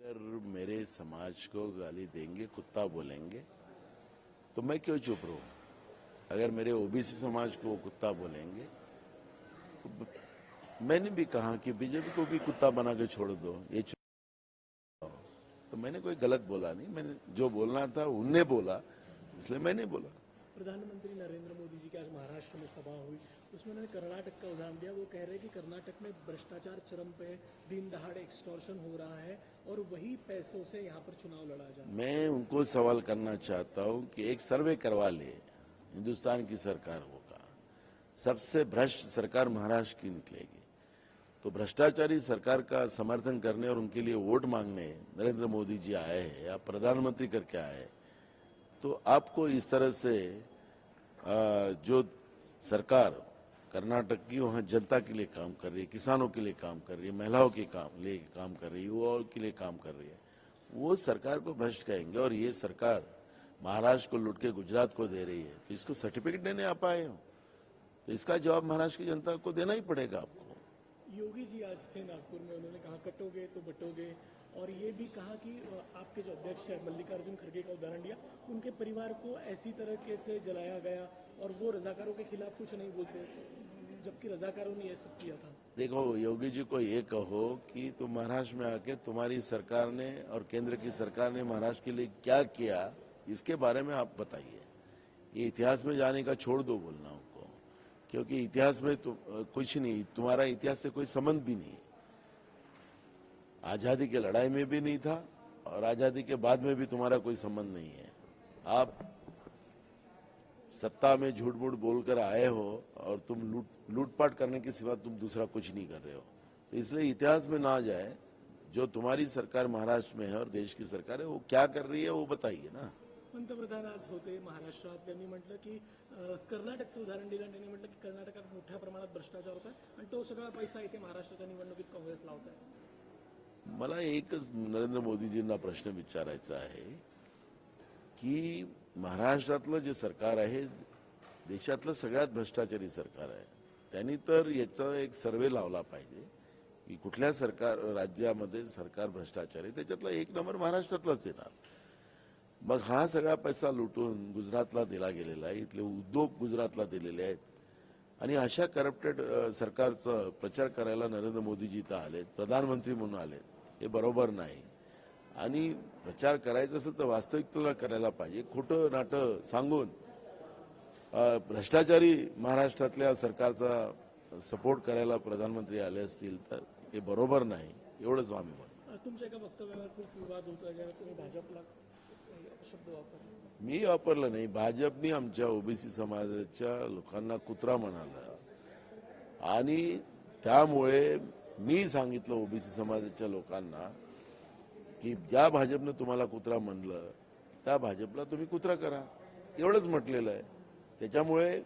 अगर मेरे समाज को गाली देंगे, कुत्ता बोलेंगे, तो मैं क्यों चुप रहूं? अगर मेरे ओबीसी समाज को वो कुत्ता बोलेंगे, तो मैंने भी कहा कि बीजेपी को भी कुत्ता बना के छोड़ दो, ये चुप। तो मैंने कोई गलत बोला नहीं, मैंने जो बोलना था उनने बोला, इसलिए मैंने बोला। प्रधानमंत्री नरेंद्र मोदी जी की आज महाराष्ट्र में सभा हुई, उसमें उन्होंने कर्नाटक का उदाहरण दिया। वो कह रहे हैं कि कर्नाटक में भ्रष्टाचार चरम पे है, दिन दहाड़े एक्सटॉर्शन हो रहा है और वही पैसों से यहाँ पर चुनाव लड़ा जा रहा है। मैं उनको सवाल करना चाहता हूं कि एक सर्वे करवा ले हिंदुस्तान की सरकारों का, सबसे भ्रष्ट सरकार महाराष्ट्र की निकलेगी। तो भ्रष्टाचारी सरकार का समर्थन करने और उनके लिए वोट मांगने नरेंद्र मोदी जी आए हैं, आप प्रधानमंत्री करके आए, तो आपको इस तरह से जो सरकार कर्नाटक की वहां जनता के लिए काम कर रही है, किसानों के लिए काम कर रही है, महिलाओं के लिए काम कर रही है, युवाओं के लिए काम कर रही है, वो सरकार को भ्रष्ट कहेंगे। और ये सरकार महाराष्ट्र को लूट के गुजरात को दे रही है, तो इसको सर्टिफिकेट देने आप आए हो, तो इसका जवाब महाराष्ट्र की जनता को देना ही पड़ेगा आपको। योगी जी आज थे नागपुर में, उन्होंने कहा कटोगे तो बटोगे, और ये भी कहा कि आपके जो अध्यक्ष है मल्लिकार्जुन खड़गे का उदाहरण दिया, उनके परिवार को ऐसी तरीके से जलाया गया और वो रजाकारों के खिलाफ कुछ नहीं बोलते, जबकि रजाकारों ने ये सब किया था। देखो, योगी जी को ये कहो कि तुम महाराष्ट्र में आके तुम्हारी सरकार ने और केंद्र की सरकार ने महाराष्ट्र के लिए क्या किया, इसके बारे में आप बताइए। ये इतिहास में जाने का छोड़ दो बोलना उनको, क्योंकि इतिहास में कुछ नहीं, तुम्हारा इतिहास से कोई संबंध भी नहीं। आजादी की लड़ाई में भी नहीं था और आजादी के बाद में भी तुम्हारा कोई संबंध नहीं है। आप सत्ता में झूठ मूठ बोलकर आए हो और तुम लूटपाट करने के सिवा तुम दूसरा कुछ नहीं कर रहे हो। तो इसलिए इतिहास में ना जाए, जो तुम्हारी सरकार महाराष्ट्र में है और देश की सरकार है, वो क्या कर रही है वो बताइए ना। पंतप्रधान आज होते महाराष्ट्रात, त्यांनी म्हटलं की कर्नाटकचं उदाहरण दिलं, त्यांनी म्हटलं की कर्नाटकात मोठ्या प्रमाणात भ्रष्टाचार होता आणि तो सगळा पैसा इथे महाराष्ट्राच्या निवडणुकीत काँग्रेस लावत आहे। मला एकच नरेंद्र मोदीजींना प्रश्न विचारायचा आहे की महाराष्ट्रातलं जे सरकार आहे, देशातलं सगळ्यात भ्रष्टाचारी सरकार आहे, त्यांनी तर याचा एक सर्वे लावला पाहिजे की कुठल्या सरकार राज्यामध्ये सरकार भ्रष्टाचारी, त्याच्यातला एक नंबर महाराष्ट्रातलाच येणार। मग हा सगळा पैसा लुटून गुजरातला दिला गेलेला आहे, इथले उद्योग गुजरातला दिलेले आहेत आणि अशा करप्टेड सरकारचा प्रचार करायला नरेंद्र मोदीजी इथं आलेत, प्रधानमंत्री म्हणून आलेत, हे बरोबर नाही। आणि प्रचार करायचा असेल तर वास्तविकतेला करायला पाहिजे। खोटं नाटं सांगून भ्रष्टाचारी महाराष्ट्रातल्या सरकारचा सपोर्ट करायला प्रधानमंत्री आले असतील तर हे बरोबर नाही, एवढंच आम्ही म्हणतो। तुमच्या एका वक्तव्यावर खूप विवाद होता, ज्यावेळी तुम्ही भाजपला शब्द वापरला। मी वापरलं नाही, भाजपने आमच्या ओबीसी समाजाच्या लोकांना कुत्रा म्हणाला आणि त्यामुळे मी सांगितलं ओबीसी समाजाच्या लोकांना की ज्या भाजपनं तुम्हाला कुत्रा म्हणलं त्या भाजपला तुम्ही कुत्रा करा, एवढंच म्हटलेलं आहे। त्याच्यामुळे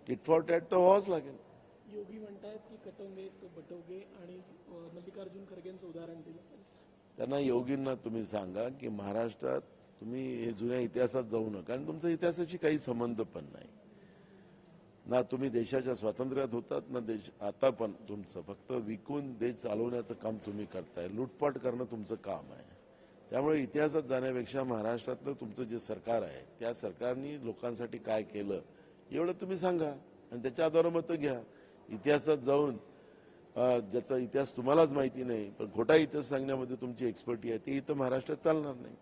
टिट फॉर टॅट तर व्हावंच लागेल। योगी म्हणतात की कटोगे तो बटोगे आणि मल्लिकार्जुन खरगेंचं उदाहरण दिलं। त्यांना योगींना तुम्ही सांगा की महाराष्ट्रात तुम्ही हे जुन्या इतिहासात जाऊ नका आणि तुमचा इतिहासाशी काही संबंध पण नाही ना। तुम्ही देशाच्या स्वातंत्र्यात होतात ना देश, आता पण तुमचं फक्त विकून देश चालवण्याचं काम तुम्ही करताय, लूटपाट करणं तुमचं काम आहे। त्यामुळे इतिहासात जाण्यापेक्षा महाराष्ट्रातलं तुमचं जे सरकार आहे त्या सरकारने लोकांसाठी काय केलं एवढं तुम्ही सांगा आणि त्याच्या आधारे मतं घ्या। इतिहासात जाऊन ज्याचा इतिहास तुम्हालाच माहिती नाही पण खोटा इतिहास सांगण्यामध्ये तुमची एक्सपर्टी आहे, ती इथं महाराष्ट्रात चालणार नाही।